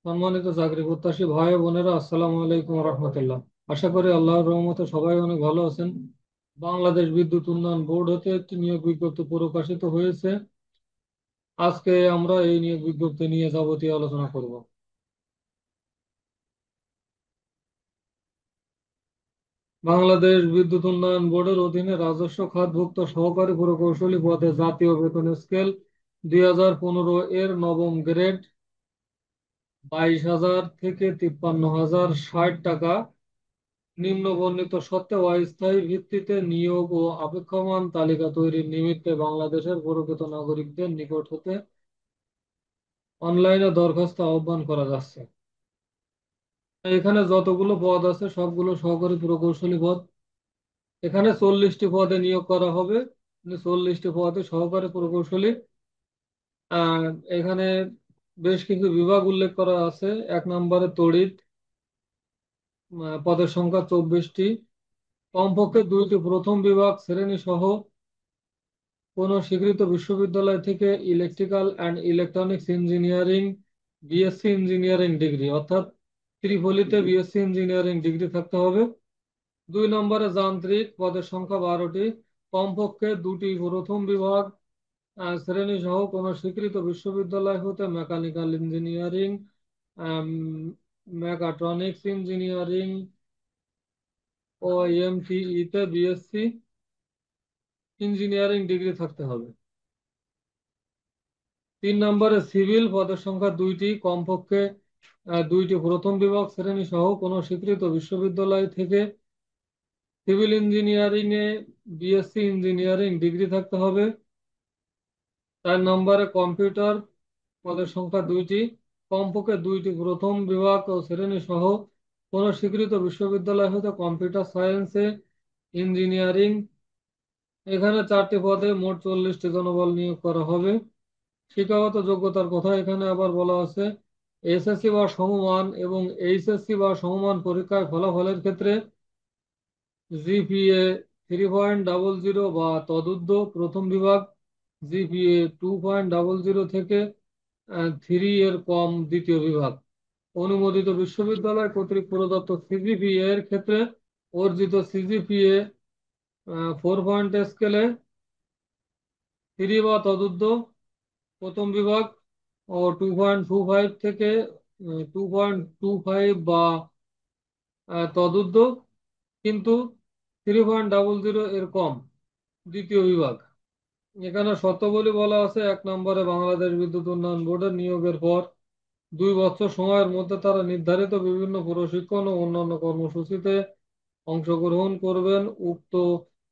সম্মানিত চাকরি প্রত্যাশী ভাই ও বোনেরা, আসসালামু আলাইকুম রহমতুল্লাহ। আশা করি আল্লাহর রহমতে সবাই অনেক ভালো আছেন। বাংলাদেশ বিদ্যুৎ উন্নয়ন বোর্ড হতে একটি নিয়োগ বিজ্ঞপ্তি প্রকাশিত হয়েছে। আজকে আমরা এই নিয়োগ বিজ্ঞপ্তি নিয়ে যাবতীয় আলোচনা করব। বাংলাদেশ বিদ্যুৎ উন্নয়ন বোর্ডের অধীনে রাজস্ব খাতভুক্ত সহকারী প্রকৌশলী পদে জাতীয় বেতন স্কেল 2015 এর নবম গ্রেড 22,000 থেকে 53,060 টাকা, নিম্ন বর্ণিত সত্ত্বে অস্থায়ী ভিত্তিতে নিয়োগ ও অপেক্ষমান তালিকা তৈরির নিমিত্তে বাংলাদেশের প্রকৃত নাগরিকদের নিকট হতে অনলাইনে দরখাস্ত আহ্বান করা যাচ্ছে। এখানে যতগুলো পদ আছে সবগুলো সহকারী প্রকৌশলী পদ। এখানে 40টি পদে নিয়োগ করা হবে। 40টি পদে সহকারী প্রকৌশলী। আহ এখানে বেশ কিছু বিভাগ উল্লেখ করা আছে। 1 নম্বরে তড়িৎ, পদের সংখ্যা 24টি। কমপক্ষে 2টি প্রথম বিভাগ শ্রেণী সহ কোনো স্বীকৃত বিশ্ববিদ্যালয় থেকে electrical and electronics engineering BSc engineering degree অর্থাৎ ত্রিপলিতে বিএসসি ইঞ্জিনিয়ারিং ডিগ্রি থাকতে হবে। 2 নম্বরে যান্ত্রিক, পদের সংখ্যা 12টি। কমপক্ষে 2টি প্রথম বিভাগ শ্রেণী সহ কোনো স্বীকৃত বিশ্ববিদ্যালয় হতে মেকানিক্যাল ইঞ্জিনিয়ারিং, মেকাট্রনিক্স ইঞ্জিনিয়ারিং ও এমটিইতে বিএসসি ইঞ্জিনিয়ারিং ডিগ্রি থাকতে হবে। 3 নম্বরে সিভিল, পদের সংখ্যা 2টি। কমপক্ষে 2টি প্রথম বিভাগ শ্রেণী সহ কোনো স্বীকৃত বিশ্ববিদ্যালয় থেকে সিভিল ইঞ্জিনিয়ারিং এ বিএসসি ইঞ্জিনিয়ারিং ডিগ্রি থাকতে হবে। 4 নম্বরে কম্পিউটার, পদের সংখ্যা 2টি। কমপক্ষে 2টি প্রথম বিভাগ ও শ্রেণী সহ কোনো স্বীকৃত বিশ্ববিদ্যালয় হতে কম্পিউটার সায়েন্সে ইঞ্জিনিয়ারিং। এখানে 4টি পদে মোট 40টি জনবল নিয়োগ করা হবে। শিক্ষাগত যোগ্যতার কথা এখানে আবার বলা আছে। এসএসসি বা সমমান এবং এইচএসসি বা সমমান পরীক্ষায় ফলাফলের ক্ষেত্রে জিপিএ 3.00 বা তদুর্ধ্ব প্রথম বিভাগ, জিপিএ 2.00 থেকে 3 এর কম দ্বিতীয় বিভাগ। অনুমোদিত বিশ্ববিদ্যালয় কর্তৃক প্রদত্ত সিজিপিএ এর ক্ষেত্রে অর্জিত সিজিপিএ 4 পয়েন্ট স্কেলে 3 বা তদুর্ধ্ব প্রথম বিভাগ ও 2.25 থেকে 2.25 বা তদুর্ধ্ব, কিন্তু 3.00 এর কম দ্বিতীয় বিভাগ। এখানে শর্তাবলী বলা আছে। 1 নম্বরে বাংলাদেশ বিদ্যুৎ উন্নয়ন বোর্ডের নিয়োগের পর 2 বছর সময়ের মধ্যে তারা নির্ধারিত বিভিন্ন প্রশিক্ষণ ও অন্যান্য কর্মসূচিতে অংশগ্রহণ করবেন। উক্ত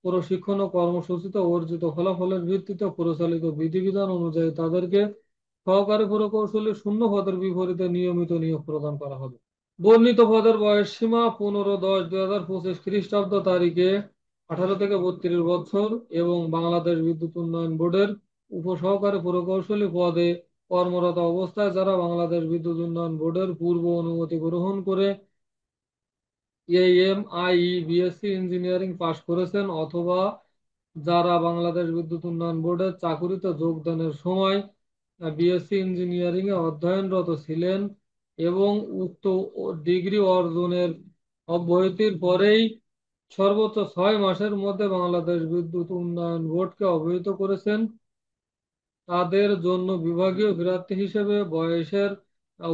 প্রশিক্ষণ ও কর্মসূচিতে অর্জিত ফলাফলের ভিত্তিতে পরিচালিত বিধিবিধান অনুযায়ী তাদেরকে সহকারী প্রকৌশলী শূন্য পদের বিপরীতে নিয়মিত নিয়োগ প্রদান করা হবে। বর্ণিত পদের বয়স সীমা 15-10-2025 খ্রিস্টাব্দ তারিখে 18 থেকে 32 বছর এবং বাংলাদেশ বিদ্যুৎ উন্নয়ন বোর্ডের উপসহকারী প্রকৌশলী পদে কর্মরত অবস্থায় যারা বাংলাদেশ বিদ্যুৎ উন্নয়ন বোর্ডের পূর্ব অনুমতি গ্রহণ করে এএমআই বিএসসি ইঞ্জিনিয়ারিং পাশ করেছেন, অথবা যারা বাংলাদেশ বিদ্যুৎ উন্নয়ন বোর্ডের চাকুরিতে যোগদানের সময় বিএসসি ইঞ্জিনিয়ারিং এ অধ্যয়নরত ছিলেন এবং উক্ত ডিগ্রি অর্জনের অব্যাহতির পরেই সর্বোচ্চ 6 মাসের মধ্যে বাংলাদেশ বিদ্যুৎ উন্নয়ন বোর্ডকে অবহিত করেছেন, তাদের জন্য বিভাগীয় প্রার্থী হিসেবে বয়সের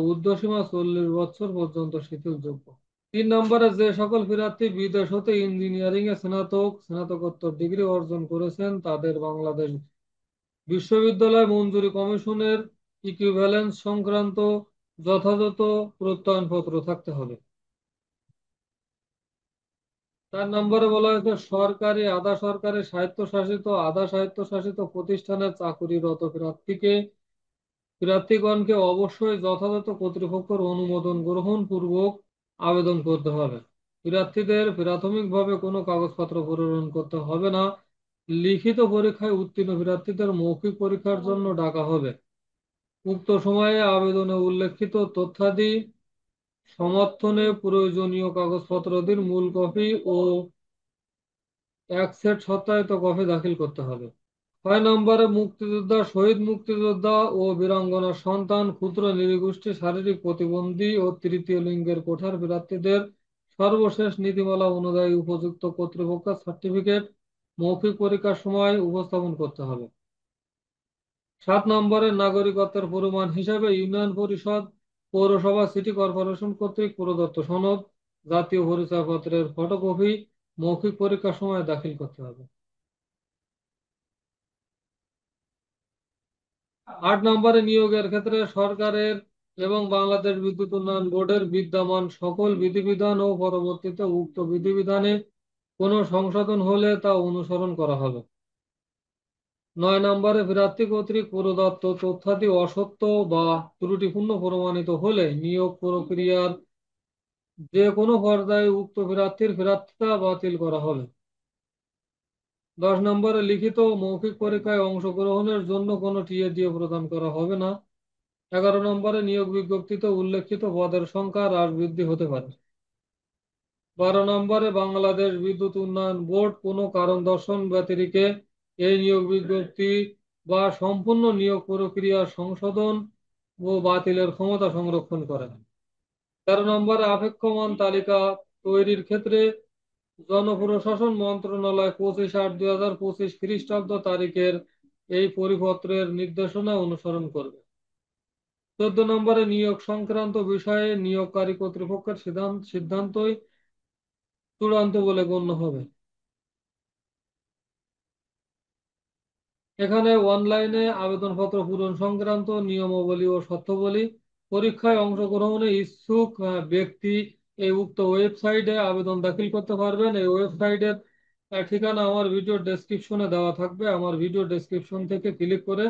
ঊর্ধ্বসীমা 40 বছর পর্যন্ত শিথিলযোগ্য। 3 নম্বরে যে সকল প্রার্থী বিদেশ হতে ইঞ্জিনিয়ারিং এ স্নাতক, স্নাতকোত্তর ডিগ্রি অর্জন করেছেন তাদের বাংলাদেশ বিশ্ববিদ্যালয় মঞ্জুরি কমিশনের ইকুইভ্যালেন্স সংক্রান্ত যথাযথ প্রত্যয়নপত্র থাকতে হবে। 4 নম্বরে বলা হয়েছে সরকারি, আধা সরকারি, স্বায়ত্তশাসিত, আধা স্বায়ত্তশাসিত প্রতিষ্ঠানের চাকুরিরত প্রার্থীগণকে অবশ্যই যথাযথ কর্তৃপক্ষের অনুমোদন গ্রহণ পূর্বক আবেদন করতে হবে। প্রার্থীদের প্রাথমিকভাবে কোনো কাগজপত্র পূরণ করতে হবে না। লিখিত পরীক্ষায় উত্তীর্ণ প্রার্থীদের মৌখিক পরীক্ষার জন্য ডাকা হবে। উক্ত সময়ে আবেদনে উল্লেখিত তথ্যাদি সমর্থনে প্রয়োজনীয় কাগজপত্রাদির মূল কপি ও এক সেট সত্যায়িত কপি দাখিল করতে হবে। 6 নম্বরে মুক্তিযোদ্ধা, শহীদ মুক্তিযোদ্ধা ও বীরাঙ্গনার সন্তান, ক্ষুদ্র নৃগোষ্ঠী, শারীরিক প্রতিবন্ধী ও তৃতীয় লিঙ্গের কোঠার প্রার্থীদের সর্বশেষ নীতিমালা অনুযায়ী উপযুক্ত কর্তৃপক্ষের সার্টিফিকেট মৌখিক পরীক্ষার সময় উপস্থাপন করতে হবে। 7 নম্বরে নাগরিকত্বের প্রমাণ হিসাবে ইউনিয়ন পরিষদ, পৌরসভা, সিটি কর্পোরেশন কর্তৃক প্রদত্ত সনদ, জাতীয় পরিচয়পত্রের ফটোকপি মৌখিক পরীক্ষার সময় দাখিল করতে হবে। 8 নম্বরে নিয়োগের ক্ষেত্রে সরকারের এবং বাংলাদেশ বিদ্যুৎ উন্নয়ন বোর্ডের বিদ্যমান সকল বিধিবিধান ও পরবর্তীতে উক্ত বিধিবিধানে কোনো সংশোধন হলে তা অনুসরণ করা হবে। 9 নম্বরে প্রার্থী কর্তৃক প্রদত্ত তথ্যাদি অসত্য বা ত্রুটিপূর্ণ প্রমাণিত হলে নিয়োগ প্রক্রিয়ার যে কোনো পর্যায়ে উক্ত প্রার্থীর প্রার্থিতা বাতিল করা হবে। 10 নম্বরে লিখিত ও মৌখিক পরীক্ষায় অংশগ্রহণের জন্য কোনো টিএডিও প্রদান করা হবে না। 11 নম্বরে নিয়োগ বিজ্ঞপ্তিতে উল্লেখিত পদের সংখ্যা হ্রাস বৃদ্ধি হতে পারে। 12 নম্বরে বাংলাদেশ বিদ্যুৎ উন্নয়ন বোর্ড কোনো কারণ দর্শন ব্যতিরেকে এই নিয়োগ বিজ্ঞপ্তি বা সম্পূর্ণ নিয়োগ প্রক্রিয়া সংশোধন ও বাতিলের ক্ষমতা সংরক্ষণ করে। 13 নম্বরে আপেক্ষমান তালিকা তৈরির ক্ষেত্রে জনপ্রশাসন মন্ত্রণালয় 25/8/2025 খ্রিস্টাব্দ তারিখের এই পরিপত্রের নির্দেশনা অনুসরণ করবে। 14 নম্বরে নিয়োগ সংক্রান্ত বিষয়ে নিয়োগকারী কর্তৃপক্ষের সিদ্ধান্তই চূড়ান্ত বলে গণ্য হবে। এখানে অনলাইনে আবেদনপত্র পূরণ সংক্রান্ত নিয়মাবলী ও শর্তাবলী, পরীক্ষায় অংশগ্রহণে ইচ্ছুক ব্যক্তি এই উক্ত ওয়েবসাইটে আবেদন দাখিল করতে পারবেন। এই ওয়েবসাইটের ঠিকানা আমার ভিডিও ডেসক্রিপশনে দেওয়া থাকবে। আমার ভিডিও ডেসক্রিপশন থেকে ক্লিক করে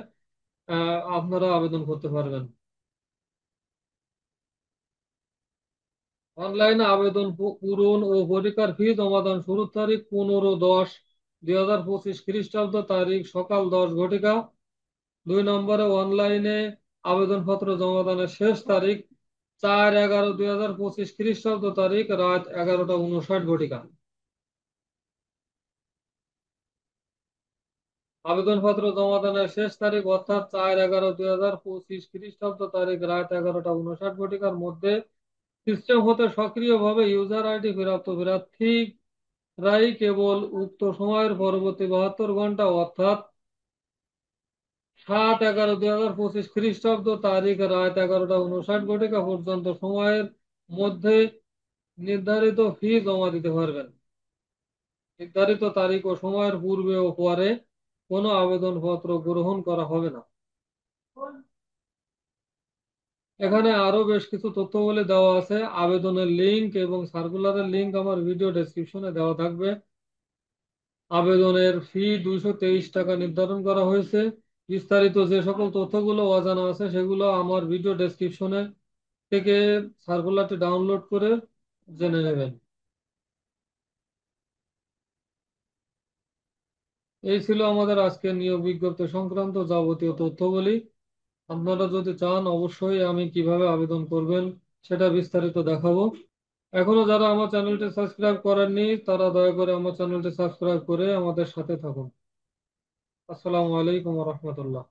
আপনারা আবেদন করতে পারবেন। অনলাইনে আবেদন পূরণ ও পরীক্ষার ফি জমাদান শুরুর তারিখ 15/10/2025 খ্রিস্টাব্দ তারিখ সকাল 10 ঘটিকা। 2 নম্বরে অনলাইনে আবেদনপত্র জমাদানের শেষ তারিখ 4/11/2025 খ্রিস্টাব্দ তারিখ রাত 11:59 ঘটিকা। আবেদনপত্র জমাদানের শেষ তারিখ অর্থাৎ 4/11/2025 খ্রিস্টাব্দ তারিখ রাত 11:59 ঘটিকার মধ্যে সিস্টেম হতে সক্রিয়ভাবে ইউজার আইডি প্রাপ্ত প্রার্থীরাই কেবল উক্ত সময়ের পরবর্তী 72 ঘন্টা অর্থাৎ 7/11/2025 খ্রিস্টাব্দ তারিখ রাত 11:59 ঘটিকা পর্যন্ত সময়ের মধ্যে নির্ধারিত ফি জমা দিতে পারবেন। নির্ধারিত তারিখ ও সময়ের পূর্বে ও পরে কোনো আবেদনপত্র গ্রহণ করা হবে না। এখানে আরো বেশ কিছু তথ্যাবলী দেওয়া আছে। আবেদনের লিঙ্ক এবং সার্কুলারের লিঙ্ক আমার ভিডিও ডেসক্রিপশনে দেওয়া থাকবে। আবেদনের ফি 223 টাকা নির্ধারণ করা হয়েছে। বিস্তারিত যে সকল তথ্যগুলো অজানা আছে সেগুলো আমার ভিডিও ডেসক্রিপশনে থেকে সার্কুলারটি ডাউনলোড করে জেনে নেবেন। এই ছিল আমাদের আজকের নিয়োগ বিজ্ঞপ্তি সংক্রান্ত যাবতীয় তথ্যবলী। আপনারা যদি চান অবশ্যই আমি কিভাবে আবেদন করবেন সেটা বিস্তারিত দেখাবো। এখনো যারা আমার চ্যানেলটি সাবস্ক্রাইব করেননি তারা দয়া করে আমার চ্যানেলটি সাবস্ক্রাইব করে আমাদের সাথে থাকুন। আসসালামু আলাইকুম ওয়া রাহমাতুল্লাহ।